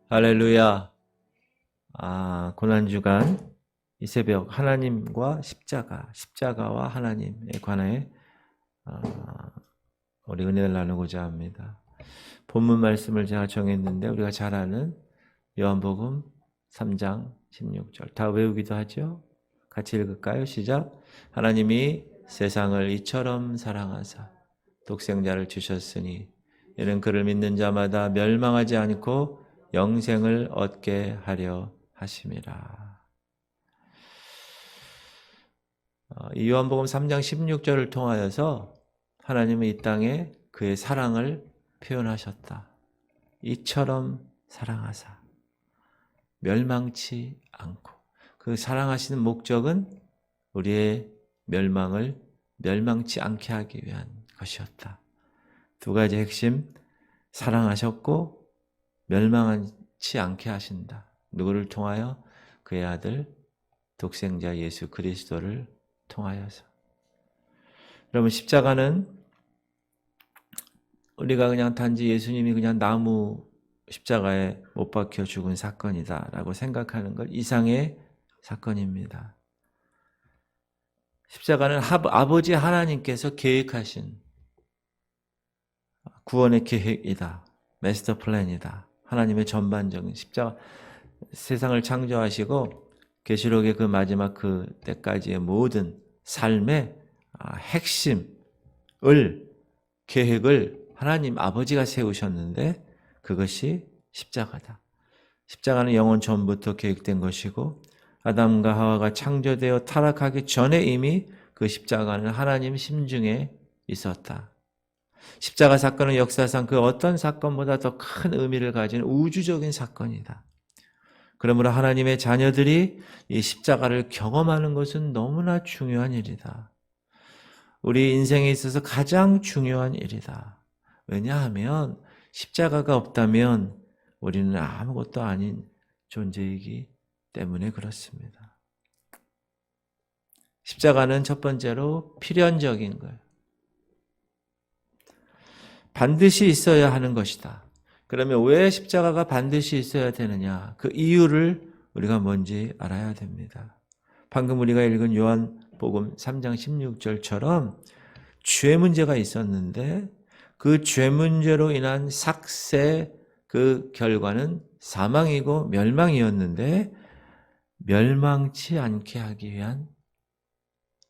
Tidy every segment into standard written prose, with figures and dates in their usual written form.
할렐루야. 고난주간 이 새벽 하나님과 십자가와 하나님에 관해 우리 은혜를 나누고자 합니다. 본문 말씀을 제가 정했는데 우리가 잘 아는 요한복음 3장 16절 다 외우기도 하죠. 같이 읽을까요? 시작. 하나님이 세상을 이처럼 사랑하사 독생자를 주셨으니 이는 그를 믿는 자마다 멸망하지 않고 영생을 얻게 하려 하심이라. 이 요한복음 3장 16절을 통하여서 하나님은 이 땅에 그의 사랑을 표현하셨다. 이처럼 사랑하사 멸망치 않고, 그 사랑하시는 목적은 우리의 멸망을 멸망치 않게 하기 위한 것이었다. 두 가지 핵심, 사랑하셨고 멸망하지 않게 하신다. 누구를 통하여? 그의 아들 독생자 예수 그리스도를 통하여서. 여러분, 십자가는 우리가 그냥 단지 예수님이 그냥 나무 십자가에 못 박혀 죽은 사건이다라고 생각하는 것 이상의 사건입니다. 십자가는 아버지 하나님께서 계획하신 구원의 계획이다. 마스터 플랜이다. 하나님의 전반적인 십자가, 세상을 창조하시고 계시록의 그 마지막 그 때까지의 모든 삶의 핵심을, 계획을 하나님 아버지가 세우셨는데 그것이 십자가다. 십자가는 영원 전부터 계획된 것이고 아담과 하와가 창조되어 타락하기 전에 이미 그 십자가는 하나님 심중에 있었다. 십자가 사건은 역사상 그 어떤 사건보다 더 큰 의미를 가진 우주적인 사건이다. 그러므로 하나님의 자녀들이 이 십자가를 경험하는 것은 너무나 중요한 일이다. 우리 인생에 있어서 가장 중요한 일이다. 왜냐하면 십자가가 없다면 우리는 아무것도 아닌 존재이기 때문에 그렇습니다. 십자가는 첫 번째로 필연적인 거예요. 반드시 있어야 하는 것이다. 그러면 왜 십자가가 반드시 있어야 되느냐? 그 이유를 우리가 뭔지 알아야 됩니다. 방금 우리가 읽은 요한복음 3장 16절처럼 죄 문제가 있었는데 그 죄 문제로 인한 삭세, 그 결과는 사망이고 멸망이었는데 멸망치 않게 하기 위한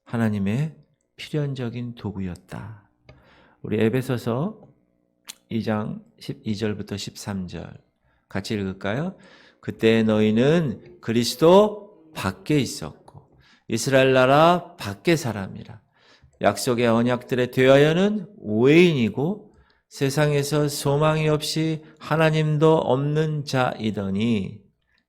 하나님의 필연적인 도구였다. 우리 에베소서 2장 12절부터 13절 같이 읽을까요? 그때 너희는 그리스도 밖에 있었고 이스라엘 나라 밖의 사람이라. 약속의 언약들에 대하여는 외인이고 세상에서 소망이 없이 하나님도 없는 자이더니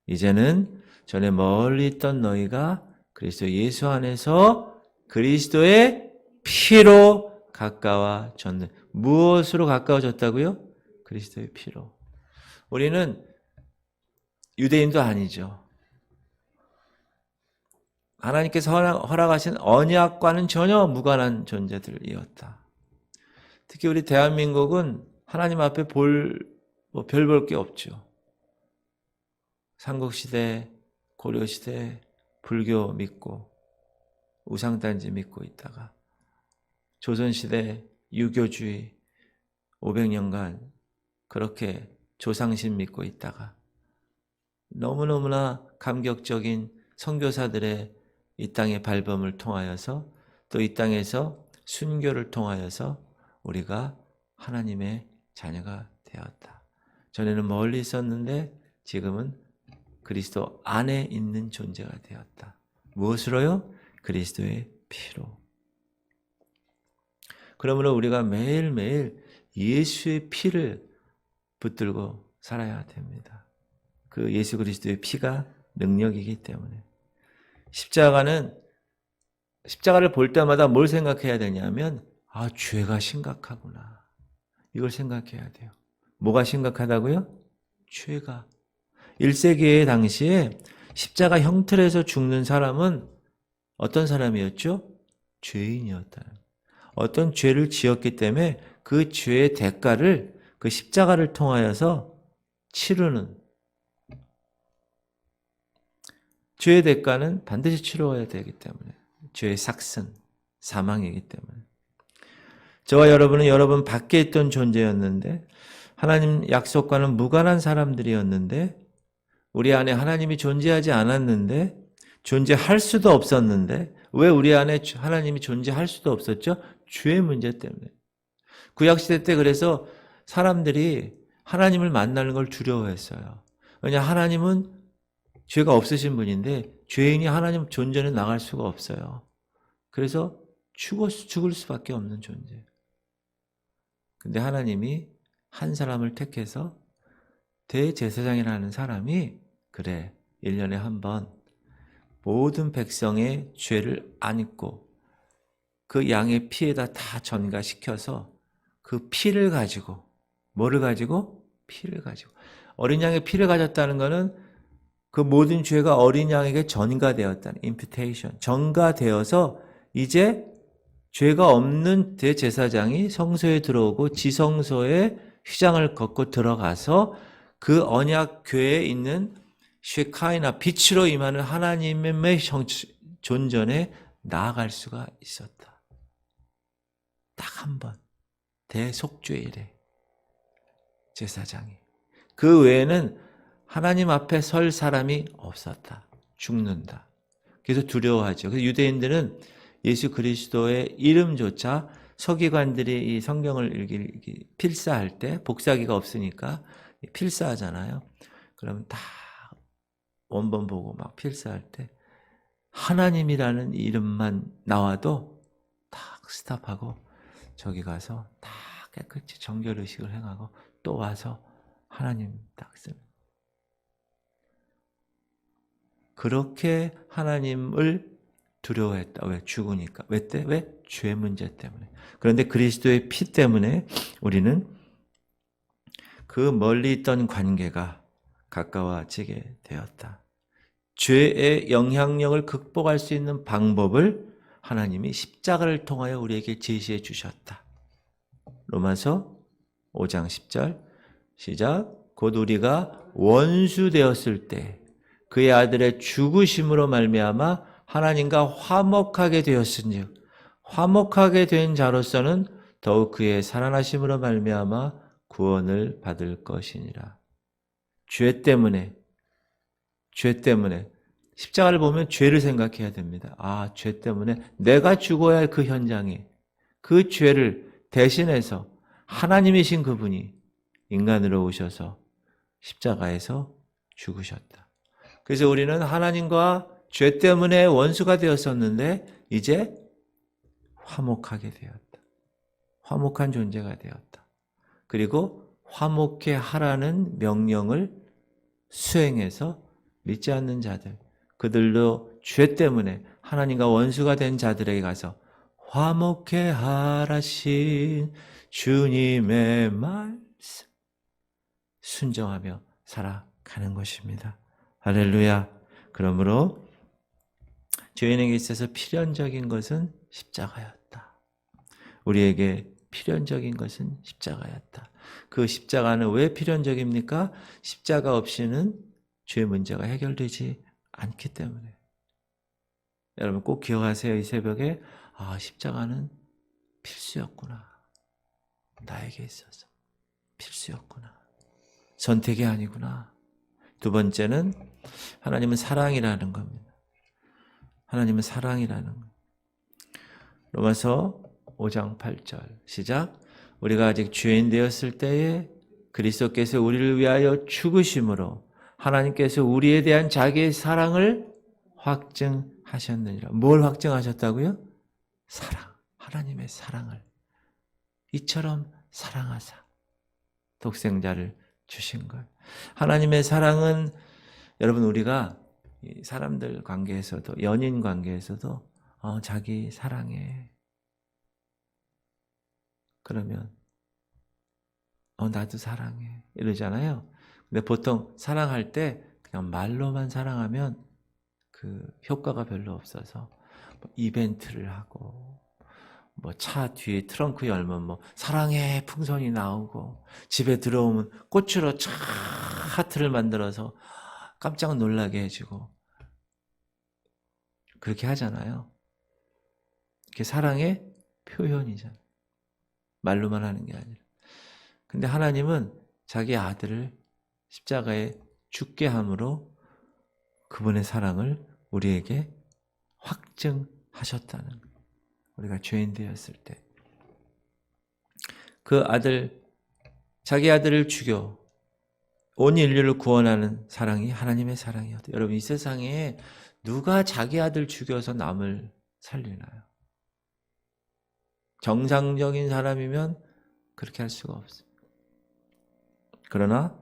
이제는 전에 멀리 있던 너희가 그리스도 예수 안에서 그리스도의 피로 가까워졌는. 무엇으로 가까워졌다고요? 그리스도의 피로. 우리는 유대인도 아니죠. 하나님께서 허락하신 언약과는 전혀 무관한 존재들이었다. 특히 우리 대한민국은 하나님 앞에 별 볼 게 없죠. 삼국시대, 고려시대 불교 믿고 우상단지 믿고 있다가 조선시대 유교주의 500년간 그렇게 조상신 믿고 있다가 너무너무나 감격적인 선교사들의 이 땅의 발범을 통하여서 또 이 땅에서 순교를 통하여서 우리가 하나님의 자녀가 되었다. 전에는 멀리 있었는데 지금은 그리스도 안에 있는 존재가 되었다. 무엇으로요? 그리스도의 피로. 그러므로 우리가 매일매일 예수의 피를 붙들고 살아야 됩니다. 그 예수 그리스도의 피가 능력이기 때문에. 십자가를 볼 때마다 뭘 생각해야 되냐면 죄가 심각하구나. 이걸 생각해야 돼요. 뭐가 심각하다고요? 죄가. 1세기의 당시에 십자가 형틀에서 죽는 사람은 어떤 사람이었죠? 죄인이었다. 어떤 죄를 지었기 때문에 그 죄의 대가를 그 십자가를 통하여서 치르는 죄의 대가는 반드시 치러야 되기 때문에. 죄의 삭슨, 사망이기 때문에. 저와 여러분은 여러분 밖에 있던 존재였는데 하나님 약속과는 무관한 사람들이었는데 우리 안에 하나님이 존재하지 않았는데 존재할 수도 없었는데 왜 우리 안에 하나님이 존재할 수도 없었죠? 죄의 문제 때문에. 구약시대 때 그래서 사람들이 하나님을 만나는 걸 두려워했어요. 왜냐하면 하나님은 죄가 없으신 분인데 죄인이 하나님 존재는 나갈 수가 없어요. 그래서 죽을 수밖에 없는 존재. 근데 하나님이 한 사람을 택해서 대제사장이라는 사람이 그래 1년에 한 번 모든 백성의 죄를 안고 그 양의 피에다 다 전가시켜서 그 피를 가지고 뭐를 가지고? 피를 가지고 어린 양의 피를 가졌다는 것은 그 모든 죄가 어린 양에게 전가되었다는 imputation 전가되어서 이제 죄가 없는 대제사장이 성소에 들어오고 지성소에 휘장을 걷고 들어가서 그 언약궤에 있는 쉐카이나 빛으로 임하는 하나님의 존전에 나아갈 수가 있었다. 딱 한 번. 대속죄일에 제사장이. 그 외에는 하나님 앞에 설 사람이 없었다. 죽는다. 그래서 두려워하죠. 그래서 유대인들은 예수 그리스도의 이름조차 서기관들이 이 성경을 필사할 때 복사기가 없으니까 필사하잖아요. 그러면 다 원본 보고 막 필사할 때 하나님이라는 이름만 나와도 딱 스탑하고 저기 가서 다 깨끗이 정결의식을 행하고 또 와서 하나님 딱 쓰는. 그렇게 하나님을 두려워했다. 왜? 죽으니까. 왜? 죄 문제 때문에. 그런데 그리스도의 피 때문에 우리는 그 멀리 있던 관계가 가까워지게 되었다. 죄의 영향력을 극복할 수 있는 방법을 하나님이 십자가를 통하여 우리에게 제시해 주셨다. 로마서 5장 10절 시작. 곧 우리가 원수 되었을 때 그의 아들의 죽으심으로 말미암아 하나님과 화목하게 되었은즉 화목하게 된 자로서는 더욱 그의 살아나심으로 말미암아 구원을 받을 것이니라. 죄 때문에 십자가를 보면 죄를 생각해야 됩니다. 아, 죄 때문에 내가 죽어야 할 그 현장에 그 죄를 대신해서 하나님이신 그분이 인간으로 오셔서 십자가에서 죽으셨다. 그래서 우리는 하나님과 죄 때문에 원수가 되었었는데 이제 화목하게 되었다. 화목한 존재가 되었다. 그리고 화목해 하라는 명령을 수행해서 믿지 않는 자들, 그들도 죄 때문에 하나님과 원수가 된 자들에게 가서 화목해 하라신 주님의 말씀 순종하며 살아가는 것입니다. 할렐루야. 그러므로 죄인에게 있어서 필연적인 것은 십자가였다. 우리에게 필연적인 것은 십자가였다. 그 십자가는 왜 필연적입니까? 십자가 없이는 죄 문제가 해결되지 않기 때문에. 여러분 꼭 기억하세요. 이 새벽에 십자가는 필수였구나. 나에게 있어서 필수였구나. 선택이 아니구나. 두 번째는 하나님은 사랑이라는 겁니다. 하나님은 사랑이라는 겁니다. 로마서 5장 8절 시작. 우리가 아직 죄인 되었을 때에 그리스도께서 우리를 위하여 죽으심으로 하나님께서 우리에 대한 자기의 사랑을 확증하셨느니라. 뭘 확증하셨다고요? 사랑. 하나님의 사랑을. 이처럼 사랑하사 독생자를 주신 것. 하나님의 사랑은 여러분 우리가 사람들 관계에서도 연인 관계에서도 자기 사랑해. 그러면 나도 사랑해 이러잖아요. 근데 보통 사랑할 때 그냥 말로만 사랑하면 그 효과가 별로 없어서 이벤트를 하고 차 뒤에 트렁크 열면 사랑해 풍선이 나오고 집에 들어오면 꽃으로 차 하트를 만들어서 깜짝 놀라게 해주고 그렇게 하잖아요. 그게 사랑의 표현이잖아요. 말로만 하는 게 아니라. 근데 하나님은 자기 아들을 십자가에 죽게 함으로 그분의 사랑을 우리에게 확증하셨다는 거예요. 우리가 죄인 되었을 때. 그 아들, 자기 아들을 죽여 온 인류를 구원하는 사랑이 하나님의 사랑이었대요. 여러분, 이 세상에 누가 자기 아들 죽여서 남을 살리나요? 정상적인 사람이면 그렇게 할 수가 없습니다. 그러나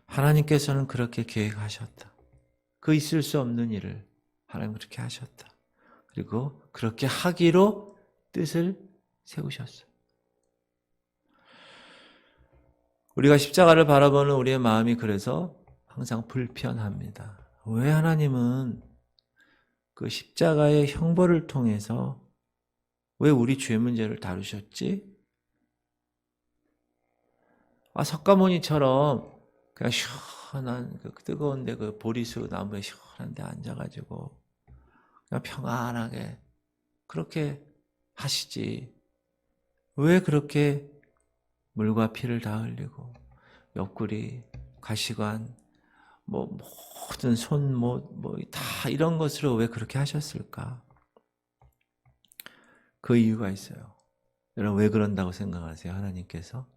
하나님께서는 그렇게 계획하셨다. 그 있을 수 없는 일을 하나님 그렇게 하셨다. 그리고 그렇게 하기로 뜻을 세우셨어요. 우리가 십자가를 바라보는 우리의 마음이 그래서 항상 불편합니다. 왜 하나님은 그 십자가의 형벌을 통해서 왜 우리 죄 문제를 다루셨지? 석가모니처럼 그냥 시원한 그 뜨거운데 그 보리수 나무에 시원한 데 앉아가지고 그냥 평안하게 그렇게 하시지. 왜 그렇게 물과 피를 다 흘리고 옆구리, 가시관, 모든 손못, 다 이런 것으로 왜 그렇게 하셨을까? 그 이유가 있어요. 여러분, 왜 그런다고 생각하세요? 하나님께서?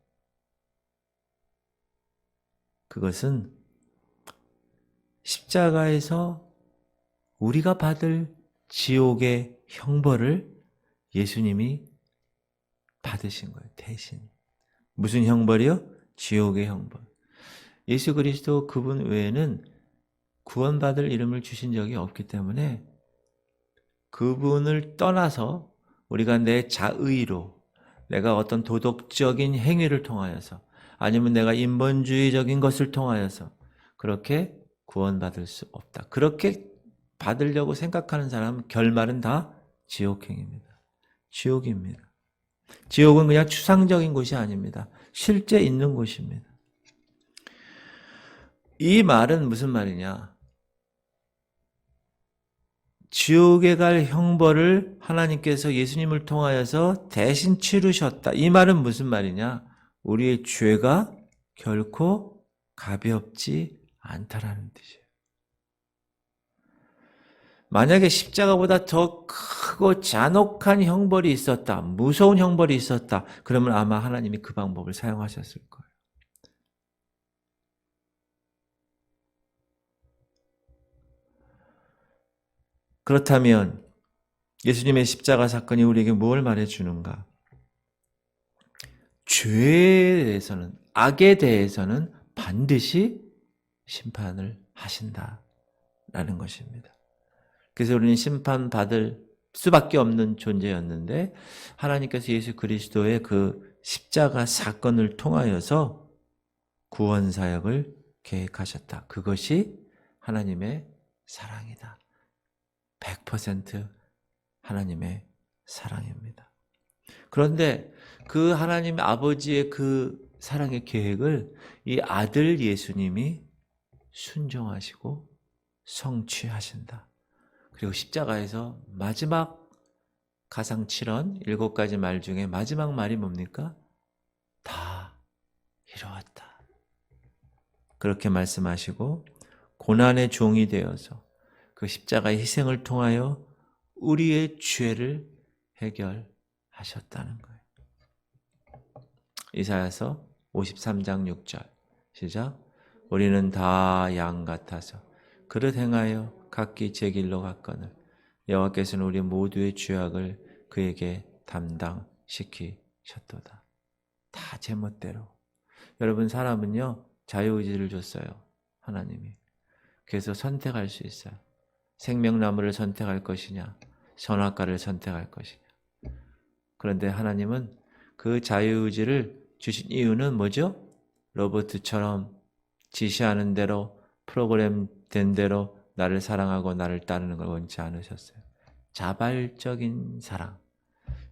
그것은 십자가에서 우리가 받을 지옥의 형벌을 예수님이 받으신 거예요. 대신. 무슨 형벌이요? 지옥의 형벌. 예수 그리스도 그분 외에는 구원받을 이름을 주신 적이 없기 때문에 그분을 떠나서 우리가 내 자의로, 내가 어떤 도덕적인 행위를 통하여서, 아니면 내가 인본주의적인 것을 통하여서 그렇게 구원받을 수 없다. 그렇게 받으려고 생각하는 사람은 결말은 다 지옥행입니다. 지옥입니다. 지옥은 그냥 추상적인 곳이 아닙니다. 실제 있는 곳입니다. 이 말은 무슨 말이냐? 지옥에 갈 형벌을 하나님께서 예수님을 통하여서 대신 치르셨다. 이 말은 무슨 말이냐? 우리의 죄가 결코 가볍지 않다라는 뜻이에요. 만약에 십자가보다 더 크고 잔혹한 형벌이 있었다, 무서운 형벌이 있었다, 그러면 아마 하나님이 그 방법을 사용하셨을 거예요. 그렇다면 예수님의 십자가 사건이 우리에게 무엇을 말해주는가? 죄에 대해서는, 악에 대해서는 반드시 심판을 하신다라는 것입니다. 그래서 우리는 심판받을 수밖에 없는 존재였는데 하나님께서 예수 그리스도의 그 십자가 사건을 통하여서 구원 사역을 계획하셨다. 그것이 하나님의 사랑이다. 100% 하나님의 사랑입니다. 그런데 그 하나님 아버지의 그 사랑의 계획을 이 아들 예수님이 순종하시고 성취하신다. 그리고 십자가에서 마지막 가상 7원 7가지 말 중에 마지막 말이 뭡니까? 다 이루었다. 그렇게 말씀하시고 고난의 종이 되어서 그 십자가의 희생을 통하여 우리의 죄를 해결하셨다는 거예요. 이사야서 53장 6절 시작. 우리는 다 양 같아서 그릇 행하여 각기 제 길로 갔거늘 여호와께서는 우리 모두의 죄악을 그에게 담당시키셨도다. 다 제멋대로. 여러분, 사람은요 자유의지를 줬어요. 하나님이. 그래서 선택할 수 있어요. 생명나무를 선택할 것이냐, 선악과를 선택할 것이냐. 그런데 하나님은 그 자유의지를 주신 이유는 뭐죠? 로봇처럼 지시하는 대로 프로그램된 대로 나를 사랑하고 나를 따르는 걸 원치 않으셨어요. 자발적인 사랑,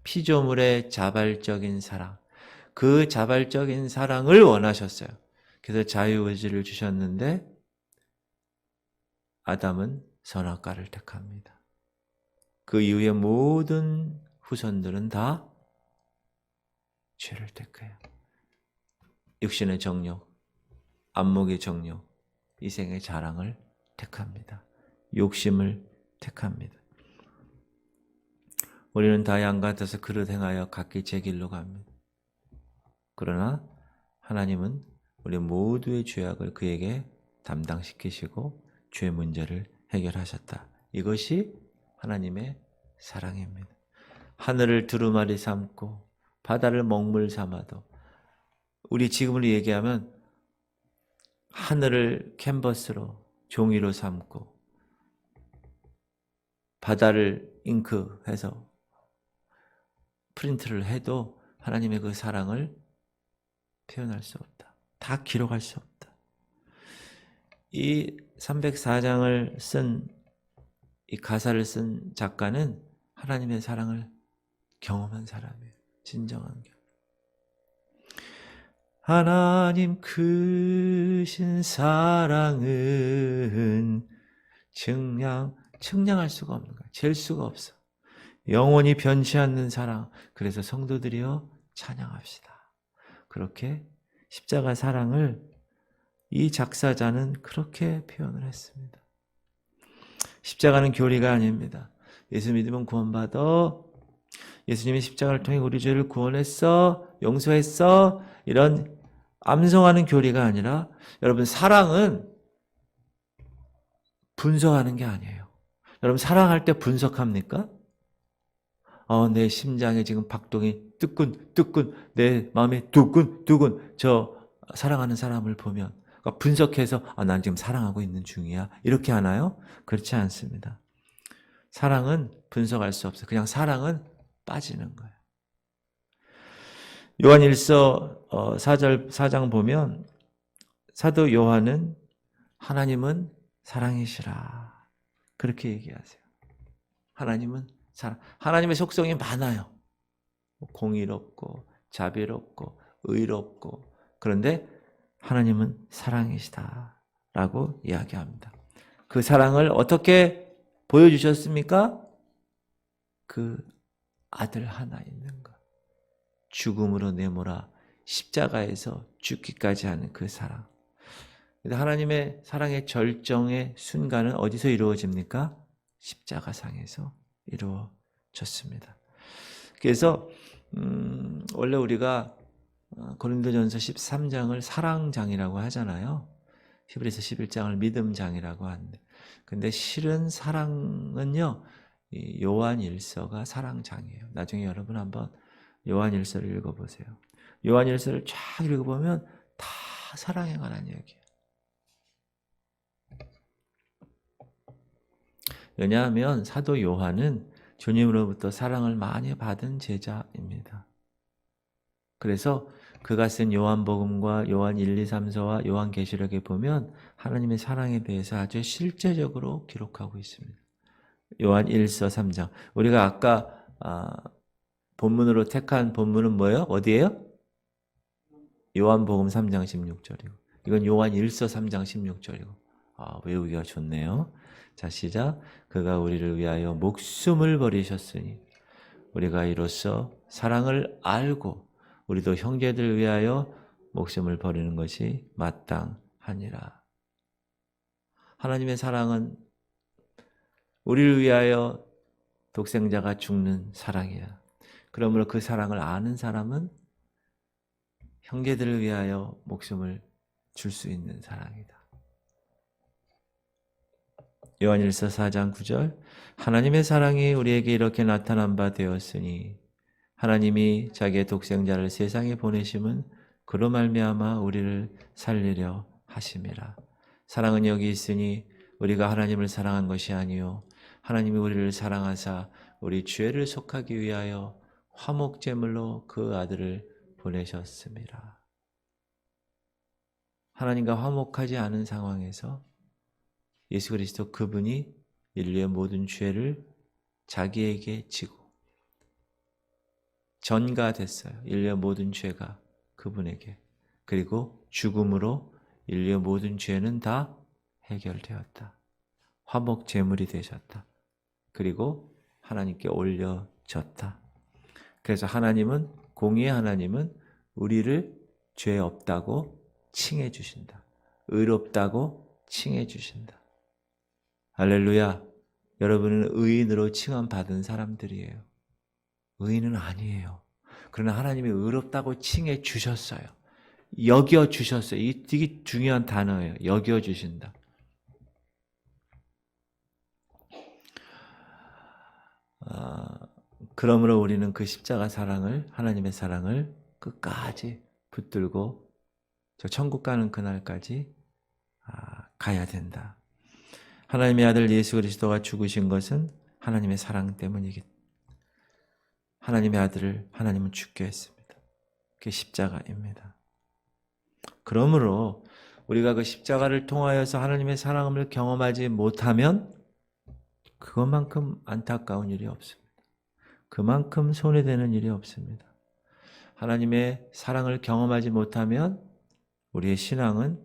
피조물의 자발적인 사랑, 그 자발적인 사랑을 원하셨어요. 그래서 자유의지를 주셨는데 아담은 선악과를 택합니다. 그 이후에 모든 후손들은 다 죄를 택해요. 육신의 정욕, 안목의 정욕, 이생의 자랑을 택합니다. 욕심을 택합니다. 우리는 다 양 같아서 그릇 행하여 각기 제 길로 갑니다. 그러나 하나님은 우리 모두의 죄악을 그에게 담당시키시고 죄 문제를 해결하셨다. 이것이 하나님의 사랑입니다. 하늘을 두루마리 삼고 바다를 먹물 삼아도, 우리 지금으로 얘기하면 하늘을 캔버스로 종이로 삼고 바다를 잉크해서 프린트를 해도 하나님의 그 사랑을 표현할 수 없다. 다 기록할 수 없다. 이 304장을 쓴, 이 가사를 쓴 작가는 하나님의 사랑을 경험한 사람이에요. 진정한 경험. 하나님 크신 사랑은 측량할 수가 없는 거야. 잴 수가 없어. 영원히 변치 않는 사랑. 그래서 성도들이여 찬양합시다. 그렇게 십자가 사랑을 이 작사자는 그렇게 표현을 했습니다. 십자가는 교리가 아닙니다. 예수 믿으면 구원받아. 예수님이 십자가를 통해 우리 죄를 구원했어. 용서했어. 이런 암송하는 교리가 아니라, 여러분, 사랑은 분석하는 게 아니에요. 여러분, 사랑할 때 분석합니까? 내 심장에 지금 박동이 뜨끈뜨끈, 내 마음에 두근두근, 저 사랑하는 사람을 보면 그러니까 분석해서 난 지금 사랑하고 있는 중이야, 이렇게 하나요? 그렇지 않습니다. 사랑은 분석할 수 없어요. 그냥 사랑은 빠지는 거예요. 요한 1서 4장 보면 사도 요한은 하나님은 사랑이시라 그렇게 얘기하세요. 하나님은 사랑. 하나님의 속성이 많아요. 공의롭고 자비롭고 의롭고, 그런데 하나님은 사랑이시다 라고 이야기합니다. 그 사랑을 어떻게 보여주셨습니까? 그 아들 하나 있는 것, 죽음으로 내몰아 십자가에서 죽기까지 하는 그 사랑. 하나님의 사랑의 절정의 순간은 어디서 이루어집니까? 십자가상에서 이루어졌습니다. 그래서 원래 우리가 고린도전서 13장을 사랑장이라고 하잖아요. 히브리서 11장을 믿음장이라고 하는데, 근데 실은 사랑은요, 이 요한일서가 사랑장이에요. 나중에 여러분 한번 요한일서를 읽어보세요. 요한일서를 쫙 읽어보면 다 사랑에 관한 얘기예요. 왜냐하면 사도 요한은 주님으로부터 사랑을 많이 받은 제자입니다. 그래서 그가 쓴 요한복음과 요한 1, 2, 3서와 요한계시록에 보면 하나님의 사랑에 대해서 아주 실제적으로 기록하고 있습니다. 요한 1서 3장. 우리가 아까 본문으로 택한 본문은 뭐예요? 어디예요? 요한복음 3장 16절이고, 이건 요한 1서 3장 16절이고. 외우기가 좋네요. 자, 시작. 그가 우리를 위하여 목숨을 버리셨으니 우리가 이로써 사랑을 알고 우리도 형제들을 위하여 목숨을 버리는 것이 마땅하니라. 하나님의 사랑은 우리를 위하여 독생자가 죽는 사랑이야. 그러므로 그 사랑을 아는 사람은 형제들을 위하여 목숨을 줄 수 있는 사랑이다. 요한일서 4장 9절. 하나님의 사랑이 우리에게 이렇게 나타난 바 되었으니 하나님이 자기의 독생자를 세상에 보내심은 그로 말미암아 우리를 살리려 하심이라. 사랑은 여기 있으니 우리가 하나님을 사랑한 것이 아니요 하나님이 우리를 사랑하사 우리 죄를 속하기 위하여 화목제물로 그 아들을 보내셨습니다. 하나님과 화목하지 않은 상황에서 예수 그리스도 그분이 인류의 모든 죄를 자기에게 지고 전가됐어요. 인류의 모든 죄가 그분에게. 그리고 죽음으로 인류의 모든 죄는 다 해결되었다. 화목 제물이 되셨다. 그리고 하나님께 올려졌다. 그래서 하나님은, 공의의 하나님은 우리를 죄 없다고 칭해 주신다. 의롭다고 칭해 주신다. 할렐루야. 여러분은 의인으로 칭함받은 사람들이에요. 의인은 아니에요. 그러나 하나님이 의롭다고 칭해 주셨어요. 여겨 주셨어요. 이 되게 중요한 단어예요. 여겨 주신다. 그러므로 우리는 그 십자가 사랑을, 하나님의 사랑을 끝까지 붙들고 저 천국 가는 그날까지 가야 된다. 하나님의 아들 예수 그리스도가 죽으신 것은 하나님의 사랑 때문이기 때문에 하나님의 아들을 하나님은 죽게 했습니다. 그게 십자가입니다. 그러므로 우리가 그 십자가를 통하여서 하나님의 사랑을 경험하지 못하면 그것만큼 안타까운 일이 없습니다. 그만큼 손해되는 일이 없습니다. 하나님의 사랑을 경험하지 못하면 우리의 신앙은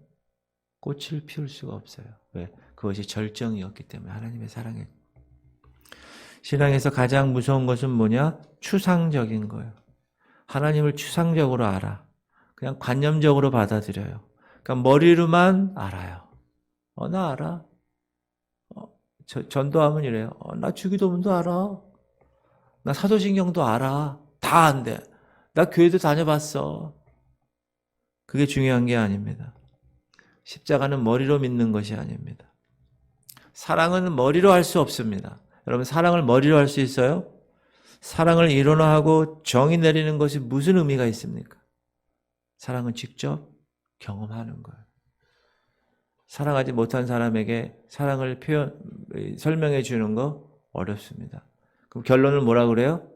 꽃을 피울 수가 없어요. 왜? 그것이 절정이었기 때문에. 하나님의 사랑에. 신앙에서 가장 무서운 것은 뭐냐? 추상적인 거예요. 하나님을 추상적으로 알아. 그냥 관념적으로 받아들여요. 그러니까 머리로만 알아요. 나 알아. 전도하면 이래요. 나 주기도문도 알아. 나 사도신경도 알아. 다 안돼. 나 교회도 다녀봤어. 그게 중요한 게 아닙니다. 십자가는 머리로 믿는 것이 아닙니다. 사랑은 머리로 할 수 없습니다. 여러분, 사랑을 머리로 할 수 있어요? 사랑을 이론화하고 정의 내리는 것이 무슨 의미가 있습니까? 사랑은 직접 경험하는 거예요. 사랑하지 못한 사람에게 사랑을 설명해 주는 거 어렵습니다. 그럼 결론은 뭐라 그래요?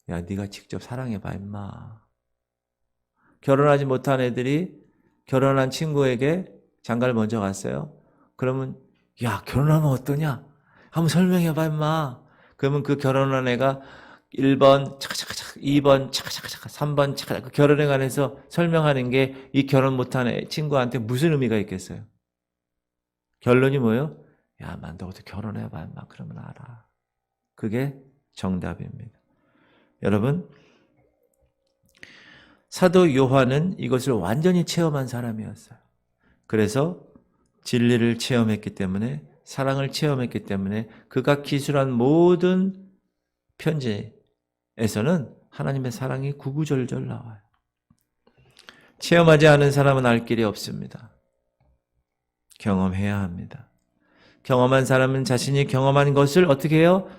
야, 네가 직접 사랑해봐, 임마. 결혼하지 못한 애들이 결혼한 친구에게 장가를 먼저 갔어요. 그러면 야, 결혼하면 어떠냐? 한번 설명해봐, 임마. 그러면 그 결혼한 애가 1번 차카차카차카, 2번 차카차카차카, 3번 차카차카, 그 결혼에 관해서 설명하는 게 이 결혼 못한 애 친구한테 무슨 의미가 있겠어요? 결론이 뭐예요? 야, 만 너도 결혼해봐, 임마. 그러면 알아. 그게 정답입니다. 여러분, 사도 요한은 이것을 완전히 체험한 사람이었어요. 그래서 진리를 체험했기 때문에, 사랑을 체험했기 때문에 그가 기술한 모든 편지에서는 하나님의 사랑이 구구절절 나와요. 체험하지 않은 사람은 알 길이 없습니다. 경험해야 합니다. 경험한 사람은 자신이 경험한 것을 어떻게 해요?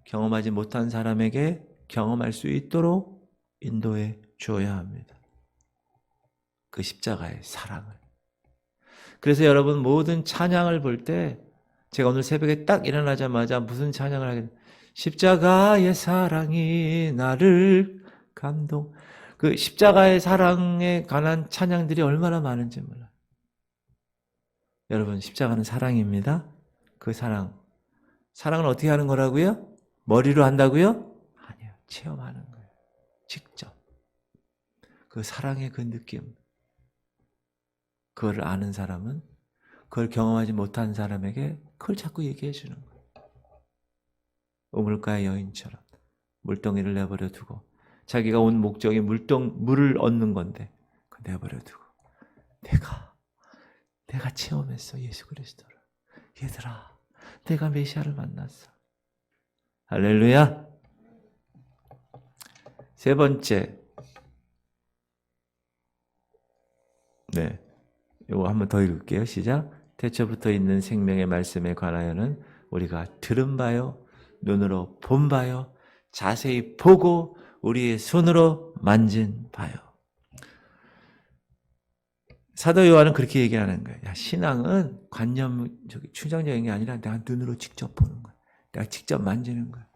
경험하지 못한 사람에게 경험할 수 있도록 인도해 주어야 합니다. 그 십자가의 사랑을. 그래서 여러분, 모든 찬양을 볼 때 제가 오늘 새벽에 딱 일어나자마자 무슨 찬양을 하게 돼요? 십자가의 사랑이 나를 감동. 그 십자가의 사랑에 관한 찬양들이 얼마나 많은지 몰라요. 여러분, 십자가는 사랑입니다. 그 사랑은 어떻게 하는 거라고요? 머리로 한다고요? 아니요. 체험하는 거예요. 직접. 그 사랑의 그 느낌. 그걸 아는 사람은 그걸 경험하지 못한 사람에게 그걸 자꾸 얘기해 주는 거예요. 우물가의 여인처럼 물동이를 내버려 두고 자기가 온 목적이 물을 얻는 건데 그걸 내버려 두고 내가 체험했어, 예수 그리스도를. 얘들아, 내가 메시아를 만났어. 할렐루야. 세 번째, 이거 한번 더 읽을게요. 시작. 태초부터 있는 생명의 말씀에 관하여는 우리가 들은 바요, 눈으로 본 바요, 자세히 보고 우리의 손으로 만진 바요. 사도 요한은 그렇게 얘기하는 거예요. 야, 신앙은 추정적인 게 아니라 내가 눈으로 직접 보는 거야. 내가 직접 만지는 거야.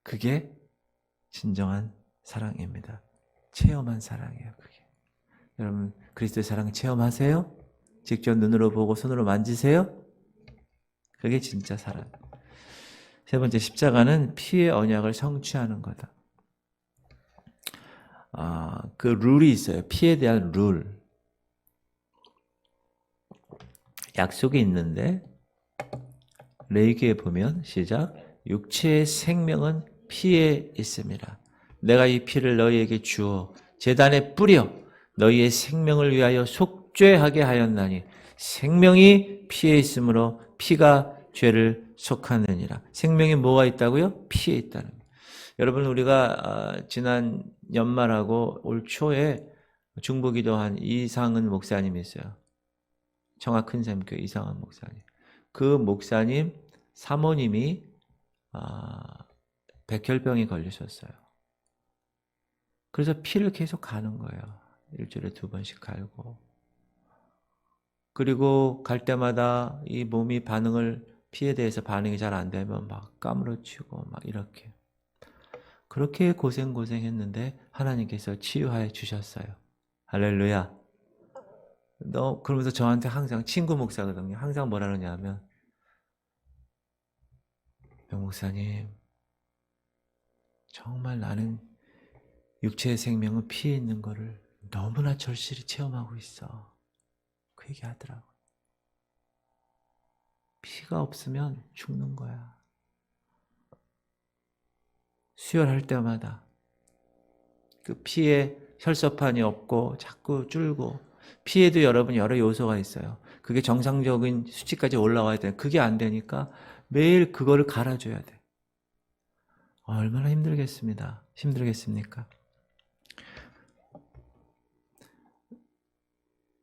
그게 진정한 사랑입니다. 체험한 사랑이에요, 그게. 여러분, 그리스도의 사랑 체험하세요? 직접 눈으로 보고 손으로 만지세요? 그게 진짜 사랑. 세 번째, 십자가는 피의 언약을 성취하는 거다. 그 룰이 있어요. 피에 대한 룰. 약속이 있는데 레위기에 보면 시작. 육체의 생명은 피에 있음이라. 내가 이 피를 너희에게 주어 제단에 뿌려 너희의 생명을 위하여 속죄하게 하였나니 생명이 피에 있으므로 피가 죄를 속하느니라. 생명이 뭐가 있다고요? 피에 있다는 거예요. 여러분, 우리가 지난 연말하고 올 초에 중보기도한 이상은 목사님이 있어요. 청하 큰샘교회 이상은 목사님. 그 목사님 사모님이 백혈병이 걸리셨어요. 그래서 피를 계속 가는 거예요. 일주일에 2번씩 갈고. 그리고 갈 때마다 이 몸이 피에 대해서 반응이 잘 안 되면 막 까무러치고 막 이렇게. 그렇게 고생했는데 하나님께서 치유하여 주셨어요. 할렐루야. 그러면서 저한테 항상 친구 목사거든요. 항상 뭐라 그러냐면, 명 목사님, 정말 나는 육체의 생명은 피에 있는 거를 너무나 절실히 체험하고 있어. 그 얘기 하더라고요. 피가 없으면 죽는 거야. 수혈할 때마다 그 피에 혈소판이 없고 자꾸 줄고, 피에도 여러분 여러 요소가 있어요. 그게 정상적인 수치까지 올라와야 돼. 그게 안 되니까 매일 그거를 갈아줘야 돼. 얼마나 힘들겠습니까?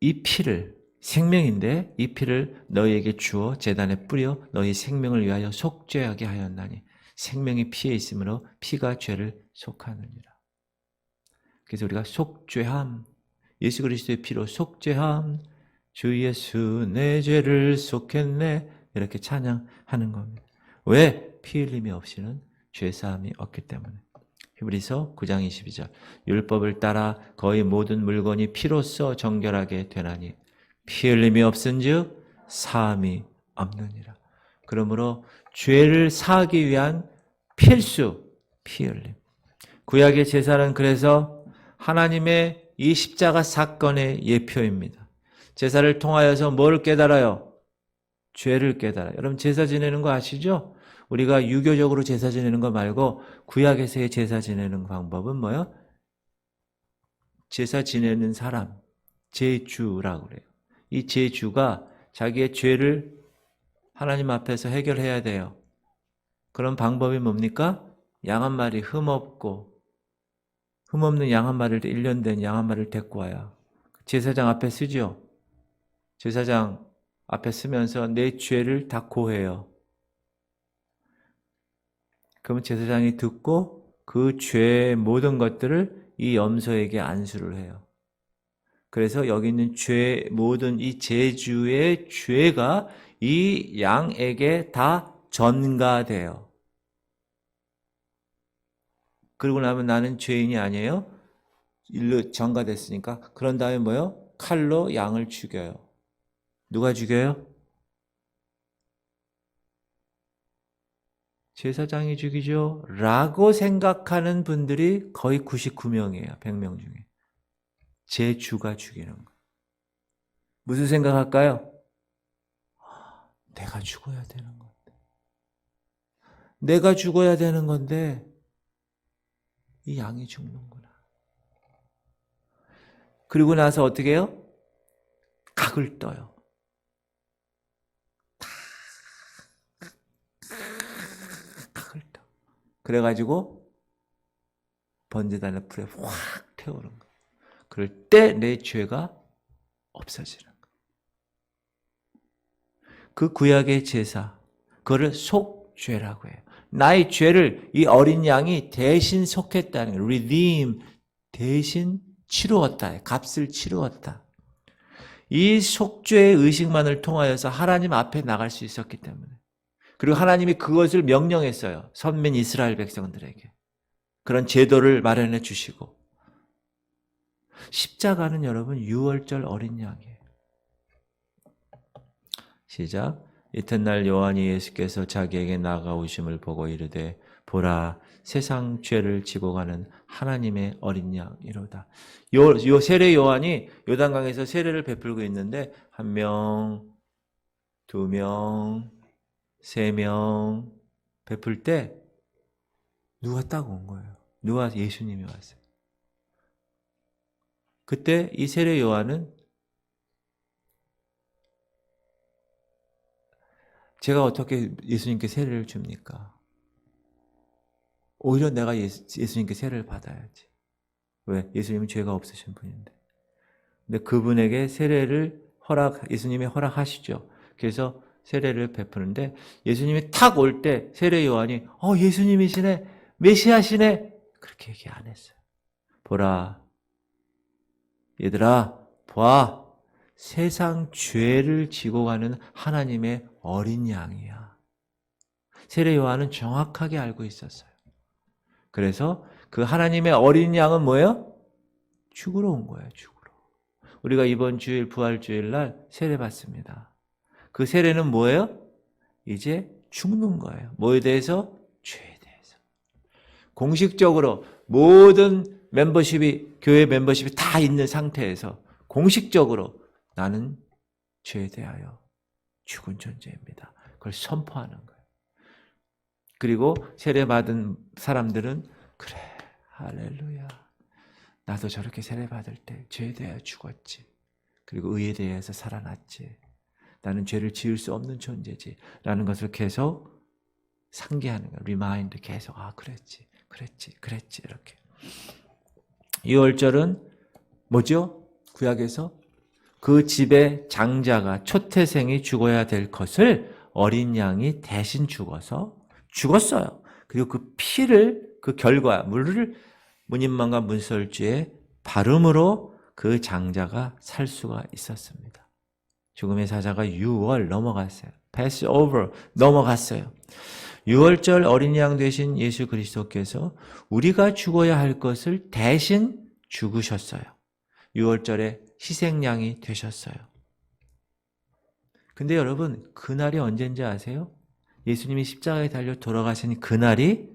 이 피를, 생명인데 이 피를 너희에게 주어 제단에 뿌려 너희 생명을 위하여 속죄하게 하였나니 생명이 피에 있으므로 피가 죄를 속하느니라. 그래서 우리가 속죄함, 예수 그리스도의 피로 속죄함, 주 예수 내 죄를 속했네, 이렇게 찬양하는 겁니다. 왜? 피 흘림이 없이는 죄사함이 없기 때문에. 히브리서 9장 22절. 율법을 따라 거의 모든 물건이 피로써 정결하게 되나니 피 흘림이 없은즉 사함이 없느니라. 그러므로 죄를 사하기 위한 필수 피 흘림. 구약의 제사는 그래서 하나님의 이 십자가 사건의 예표입니다. 제사를 통하여서 뭘 깨달아요? 죄를 깨달아요. 여러분, 제사 지내는 거 아시죠? 우리가 유교적으로 제사 지내는 거 말고 구약에서의 제사 지내는 방법은 뭐예요? 제사 지내는 사람, 제주라고 그래요. 이 제주가 자기의 죄를 하나님 앞에서 해결해야 돼요. 그런 방법이 뭡니까? 양 한 마리 흠없는 양 한 마리를 1년 된 양 한 마리를 데리고 와요. 제사장 앞에 쓰죠. 제사장 앞에 쓰면서 내 죄를 다 고해요. 그러면 제사장이 듣고 그 죄의 모든 것들을 이 염소에게 안수를 해요. 그래서 여기 있는 모든 이 제주의 죄가 이 양에게 다 전가돼요. 그러고 나면 나는 죄인이 아니에요? 일로 전가됐으니까. 그런 다음에 뭐요? 칼로 양을 죽여요. 누가 죽여요? 제사장이 죽이죠. 라고 생각하는 분들이 거의 99명이에요. 100명 중에. 제주가 죽이는 거. 무슨 생각할까요? 내가 죽어야 되는 건데. 내가 죽어야 되는 건데 이 양이 죽는구나. 그리고 나서 어떻게 해요? 각을 떠요. 각을 떠. 그래가지고 번제단의 불에 확 태우는 거예요. 그럴 때 내 죄가 없어지는 거예요. 그 구약의 제사, 그거를 속죄라고 해요. 나의 죄를 이 어린 양이 대신 속했다는 거예요. redeem, 대신 치루었다. 값을 치루었다. 이 속죄의 의식만을 통하여서 하나님 앞에 나갈 수 있었기 때문에. 그리고 하나님이 그것을 명령했어요. 선민 이스라엘 백성들에게. 그런 제도를 마련해 주시고. 십자가는 여러분 6월절 어린 양이에요. 시작. 이튿날 요한이 예수께서 자기에게 나아오심을 보고 이르되 보라 세상 죄를 지고 가는 하나님의 어린 양이로다. 요 세례 요한이 요단강에서 세례를 베풀고 있는데 1명, 2명, 3명 베풀 때 누가 딱 온 거예요. 누가? 예수님이 왔어요. 그때 이 세례 요한은 제가 어떻게 예수님께 세례를 줍니까? 오히려 내가 예수님께 세례를 받아야지. 왜? 예수님은 죄가 없으신 분인데. 근데 그분에게 세례를 예수님이 허락하시죠. 그래서 세례를 베푸는데 예수님이 탁 올 때 세례 요한이 예수님이시네, 메시아시네, 그렇게 얘기 안 했어요. 보라, 얘들아, 봐, 세상 죄를 지고 가는 하나님의 어린 양이야. 세례 요한은 정확하게 알고 있었어요. 그래서 그 하나님의 어린 양은 뭐예요? 죽으러 온 거예요, 죽으러. 우리가 이번 주일 부활주일 날 세례 받습니다. 그 세례는 뭐예요? 이제 죽는 거예요. 뭐에 대해서? 죄에 대해서. 공식적으로 모든 교회 멤버십이 다 있는 상태에서 공식적으로 나는 죄에 대하여 죽은 존재입니다. 그걸 선포하는 거예요. 그리고 세례 받은 사람들은 그래, 할렐루야. 나도 저렇게 세례 받을 때 죄에 대하여 죽었지. 그리고 의에 대해서 살아났지. 나는 죄를 지을 수 없는 존재지. 라는 것을 계속 상기하는 거예요. 리마인드 계속. 그랬지. 이렇게. 6월절은 뭐죠? 구약에서 그 집의 장자가 초태생이 죽어야 될 것을 어린 양이 대신 죽었어요. 그리고 그 피를, 그 물을 문인만과 문설주에 바름으로 그 장자가 살 수가 있었습니다. 죽음의 사자가 6월 넘어갔어요. Passover 넘어갔어요. 6월절 어린 양 되신 예수 그리스도께서 우리가 죽어야 할 것을 대신 죽으셨어요. 6월절에 희생양이 되셨어요. 근데 여러분, 그날이 언제인지 아세요? 예수님이 십자가에 달려 돌아가신 그날이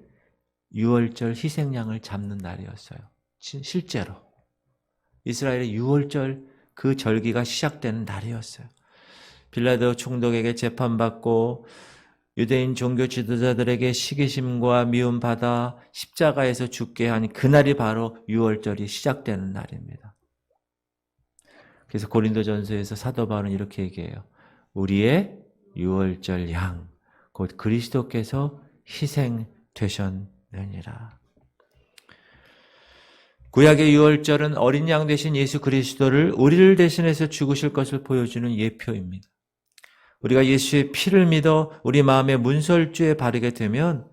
6월절 희생양을 잡는 날이었어요. 실제로. 이스라엘의 6월절 그 절기가 시작되는 날이었어요. 빌라도 총독에게 재판받고 유대인 종교 지도자들에게 시기심과 미움받아 십자가에서 죽게 한 그날이 바로 6월절이 시작되는 날입니다. 그래서 고린도전서에서 사도 바울은 이렇게 얘기해요. 우리의 6월절 양, 곧 그리스도께서 희생되셨느니라. 구약의 6월절은 어린 양 되신 예수 그리스도를 우리를 대신해서 죽으실 것을 보여주는 예표입니다. 우리가 예수의 피를 믿어 우리 마음의 문설주에 바르게 되면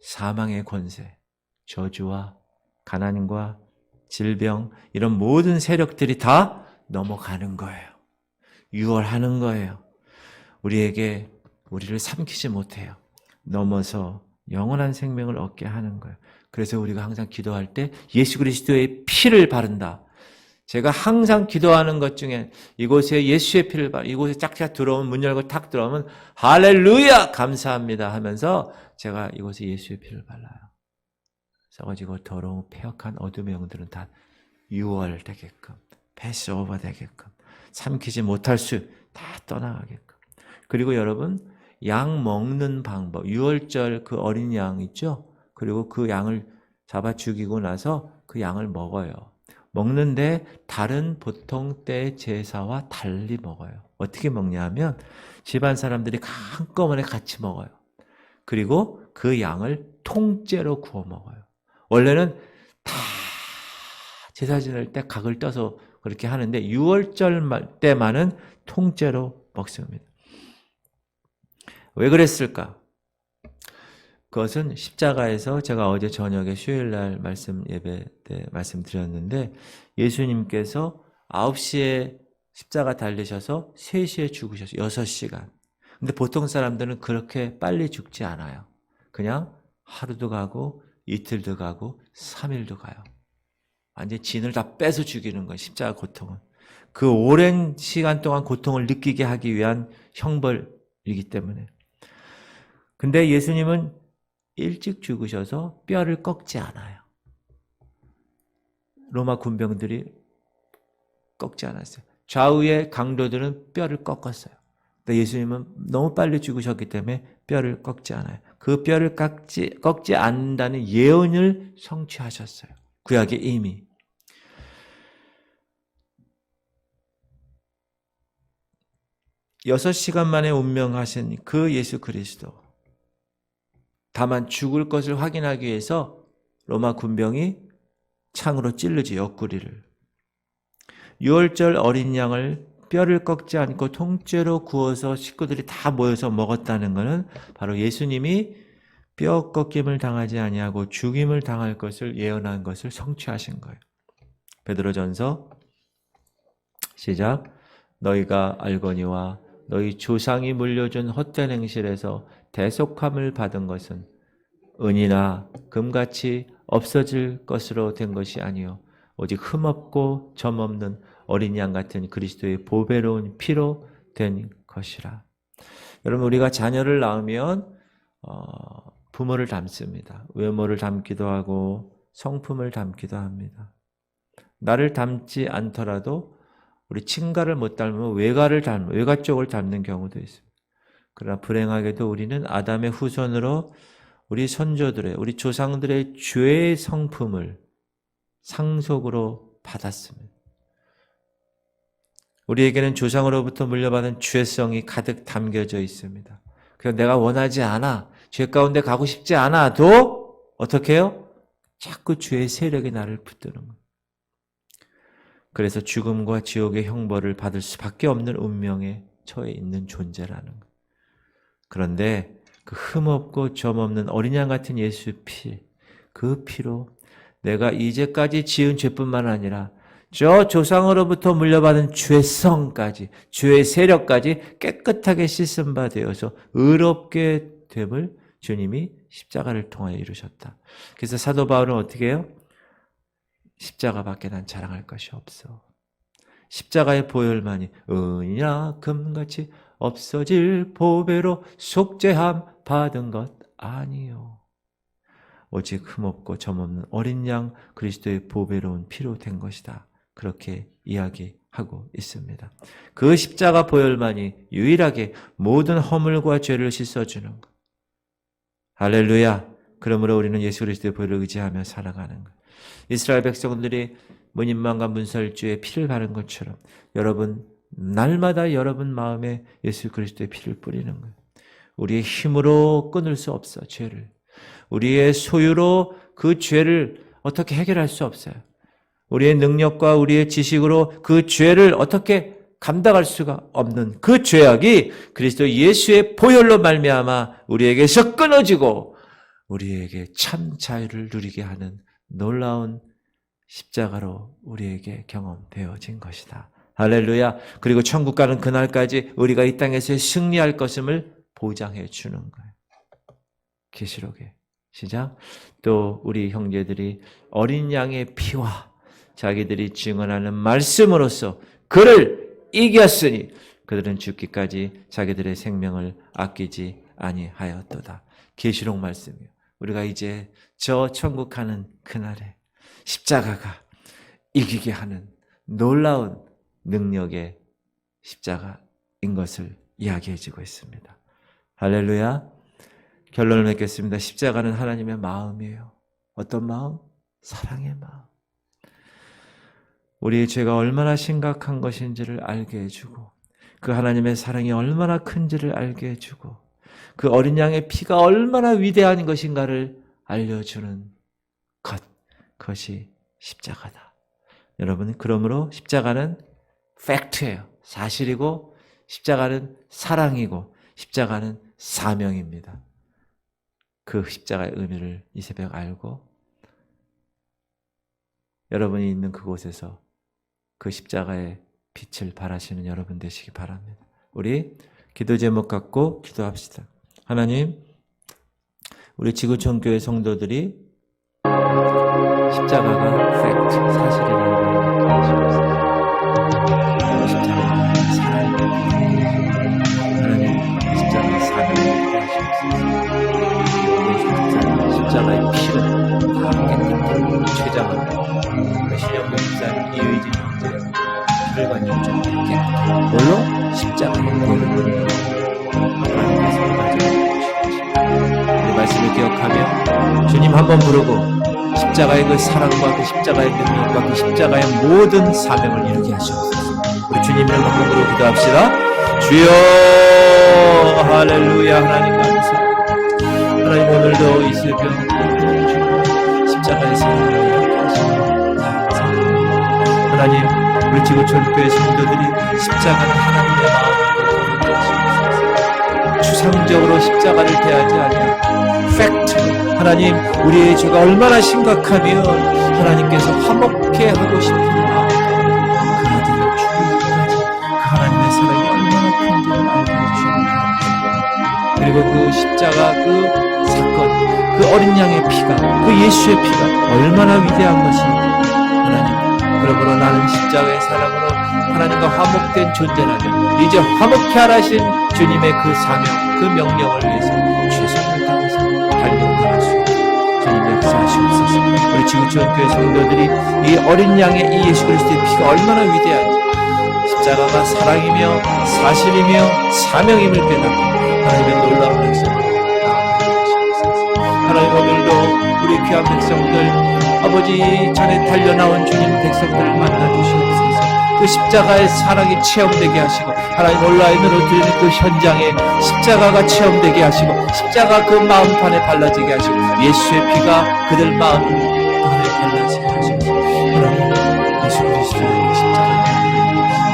사망의 권세, 저주와 가난과 질병, 이런 모든 세력들이 다 넘어가는 거예요. 유월하는 거예요. 우리를 삼키지 못해요. 넘어서 영원한 생명을 얻게 하는 거예요. 그래서 우리가 항상 기도할 때 예수 그리스도의 피를 바른다. 제가 항상 기도하는 것 중에 이곳에 예수의 피를 이곳에 짝짝 들어오면, 문 열고 탁 들어오면 할렐루야 감사합니다 하면서 제가 이곳에 예수의 피를 발라요. 썩어지고 더러운 폐역한 어둠의 영들은 다 유월되게끔, 패스오버 되게끔, 삼키지 못할 수 다 떠나가게끔. 그리고 여러분, 양 먹는 방법, 유월절 그 어린 양 있죠? 그리고 그 양을 잡아 죽이고 나서 그 양을 먹어요. 먹는데 다른 보통 때 제사와 달리 먹어요. 어떻게 먹냐면 집안 사람들이 한꺼번에 같이 먹어요. 그리고 그 양을 통째로 구워 먹어요. 원래는 다 제사 지낼 때 각을 떠서 그렇게 하는데 6월절 때만은 통째로 먹습니다. 왜 그랬을까? 그것은 십자가에서 제가 어제 저녁에 수요일날 예배 때 말씀드렸는데 예수님께서 9시에 십자가 달리셔서 3시에 죽으셨어요. 6시간. 근데 보통 사람들은 그렇게 빨리 죽지 않아요. 그냥 하루도 가고 이틀도 가고 3일도 가요. 완전히 진을 다 빼서 죽이는 거예요. 십자가 고통은. 그 오랜 시간 동안 고통을 느끼게 하기 위한 형벌이기 때문에. 근데 예수님은 일찍 죽으셔서 뼈를 꺾지 않아요. 로마 군병들이 꺾지 않았어요. 좌우의 강도들은 뼈를 꺾었어요. 근데 예수님은 너무 빨리 죽으셨기 때문에 뼈를 꺾지 않아요. 그 뼈를 꺾지 않는다는 예언을 성취하셨어요. 구약에 이미. 여섯 시간 만에 운명하신 그 예수 그리스도. 다만 죽을 것을 확인하기 위해서 로마 군병이 창으로 찔르지, 옆구리를. 유월절 어린 양을 뼈를 꺾지 않고 통째로 구워서 식구들이 다 모여서 먹었다는 것은 바로 예수님이 뼈 꺾임을 당하지 아니하고 죽임을 당할 것을 예언한 것을 성취하신 거예요. 베드로전서 시작. 너희가 알거니와 너희 조상이 물려준 헛된 행실에서 대속함을 받은 것은 은이나 금같이 없어질 것으로 된 것이 아니요 오직 흠없고 점없는 어린 양 같은 그리스도의 보배로운 피로 된 것이라. 여러분, 우리가 자녀를 낳으면 부모를 닮습니다. 외모를 닮기도 하고 성품을 닮기도 합니다. 나를 닮지 않더라도 우리 친가를 못 닮으면 외가 쪽을 닮는 경우도 있습니다. 그러나 불행하게도 우리는 아담의 후손으로 우리 선조들의, 우리 조상들의 죄의 성품을 상속으로 받았습니다. 우리에게는 조상으로부터 물려받은 죄성이 가득 담겨져 있습니다. 그래서 내가 원하지 않아, 죄 가운데 가고 싶지 않아도 어떻게 해요? 자꾸 죄의 세력이 나를 붙드는 거예요. 그래서 죽음과 지옥의 형벌을 받을 수밖에 없는 운명에 처해 있는 존재라는 거예요. 그런데 그 흠없고 점없는 어린 양 같은 예수 피, 그 피로 내가 이제까지 지은 죄뿐만 아니라 저 조상으로부터 물려받은 죄성까지, 죄의 세력까지 깨끗하게 씻은 바 되어서 의롭게 됨을 주님이 십자가를 통하여 이루셨다. 그래서 사도 바울은 어떻게 해요? 십자가밖에 난 자랑할 것이 없어. 십자가의 보혈만이 은이나 금같이 없어질 보배로 속죄함 받은 것 아니요. 오직 흠없고 점없는 어린 양 그리스도의 보배로운 피로 된 것이다. 그렇게 이야기하고 있습니다. 그 십자가 보혈만이 유일하게 모든 허물과 죄를 씻어주는 것. 할렐루야. 그러므로 우리는 예수 그리스도의 보혈을 의지하며 살아가는 것. 이스라엘 백성들이 문인만과 문설주의 피를 바른 것처럼 여러분 날마다 여러분 마음에 예수 그리스도의 피를 뿌리는 거예요. 우리의 힘으로 끊을 수 없어, 죄를. 우리의 소유로 그 죄를 어떻게 해결할 수 없어요. 우리의 능력과 우리의 지식으로 그 죄를 어떻게 감당할 수가 없는 그 죄악이 그리스도 예수의 보혈로 말미암아 우리에게서 끊어지고 우리에게 참 자유를 누리게 하는 놀라운 십자가로 우리에게 경험되어진 것이다. 할렐루야. 그리고 천국 가는 그날까지 우리가 이 땅에서 승리할 것임을 보장해 주는 거예요. 계시록에 시작. 또 우리 형제들이 어린 양의 피와 자기들이 증언하는 말씀으로써 그를 이겼으니 그들은 죽기까지 자기들의 생명을 아끼지 아니하였도다. 계시록 말씀이요. 우리가 이제 저 천국 가는 그날에 십자가가 이기게 하는 놀라운 능력의 십자가인 것을 이야기해주고 있습니다. 할렐루야. 결론을 맺겠습니다. 십자가는 하나님의 마음이에요. 어떤 마음? 사랑의 마음. 우리의 죄가 얼마나 심각한 것인지를 알게 해주고 그 하나님의 사랑이 얼마나 큰지를 알게 해주고 그 어린 양의 피가 얼마나 위대한 것인가를 알려주는 것, 그것이 십자가다. 여러분, 그러므로 십자가는 팩트예요. 사실이고 십자가는 사랑이고 십자가는 사명입니다. 그 십자가의 의미를 이 새벽 알고 여러분이 있는 그곳에서 그 십자가의 빛을 발하시는 여러분 되시기 바랍니다. 우리 기도 제목 갖고 기도합시다. 하나님, 우리 지구촌 교회 성도들이 십자가가 팩트, 사실이라는 걸 알수 있습니다. 십자가가 사랑입니다. 하나님, 십자가의 사명을 알수 있습니다. 십자가의 피는 다 깨끗하고 최장합니다. 신영도 목사님, 이의진 형제, 혈관 영적 깨끗하고 물론 십자가 십자가의 보혈을 하나님께서 이 말씀을 기억하며 주님 한번 부르고 십자가의 그 사랑과 그 십자가의 능력과 그 십자가의 모든 사명을 이루게 하시옵소서. 우리 주님 이름 한번 부르고 기도합시다. 주여 할렐루야. 하나님 감사합니다. 하나님 오늘도 이 새벽 십자가의 사랑을 이루게 하시옵소서. 하나님 우리 지구촌교회 성도들이 십자가는 하나님의 마음을 갖게 하시옵소서. 추상적으로 십자가를 대하지 아니하고 팩트 하나님 우리의 죄가 얼마나 심각하면 하나님께서 화목케 하고 싶은 마음 그 아들을 죽이기까지 그 하나님의 사랑이 얼마나 큰지를 알게 해주시옵소서. 그리고 그 십자가 그 사건 그 어린 양의 피가 그 예수의 피가 얼마나 위대한 것인지 하나님 그러므로 나는 십자가의 사랑으로 하나님과 화목된 존재라면 이제 화목케 하라신 주님의 그 사명 그 명령을 위해서 최선을 다해서 달려나갈 수 있도록 주님 역사하시옵소서. 우리 지구촌교회 성도들이 이 어린 양의 이 예수 그리스도의 피가 얼마나 위대한지 십자가가 사랑이며 사실이며 사명임을 깨닫고 하나님의 놀라운 백성을 나아가시옵소서. 하나님 오늘도 우리 귀한 백성들 아버지 전에 달려나온 주님 백성들을 만나주시옵소서. 그 십자가의 사랑이 체험되게 하시고 하나님 온라인으로 드리는 그 현장에 십자가가 체험되게 하시고 십자가 그 마음판에 발라지게 하시고 예수의 피가 그들 마음판에 발라지게 하시고 하나님 예수 그리스도의 그 십자가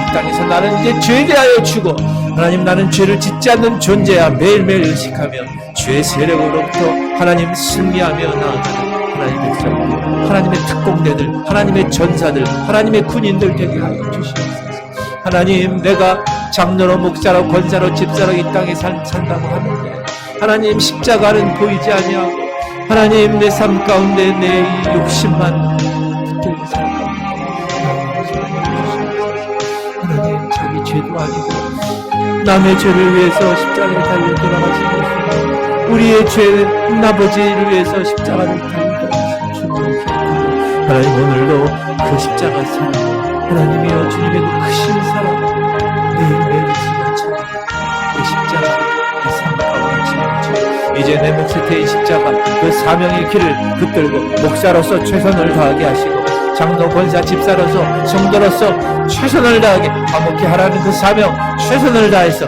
이 땅에서 나는 이제 죄에 대하여 죽어 하나님 나는 죄를 짓지 않는 존재야 매일매일 의식하며 죄의 세력으로부터 하나님 승리하며 나아가는 하나님의 백성들, 하나님의 특공대들, 하나님의 전사들, 하나님의 군인들 되게 하여 주시옵소서. 하나님 내가 장로로 목사로 권사로 집사로 이 땅에 산다고 하는데 하나님 십자가는 보이지 아니하고 하나님 내 삶 가운데 내 이 욕심만 붙들고 살아가고 하나님 자기 죄도 아니고 남의 죄를 위해서 십자가에 달려 돌아가시고 우리의 죄 아버지를 위해서 십자가를 달려 하나님 오늘도 그 십자가 사랑 하나님이여 주님의 그 크신 사랑 매일매일 지나쳐 그 십자가 그 삶과 지나쳐 이제 내 몫에 대인 십자가 그 사명의 길을 붙들고 목사로서 최선을 다하게 하시고 장로 권사 집사로서 성도로서 최선을 다하게 화목케 하라는 그 사명 최선을 다해서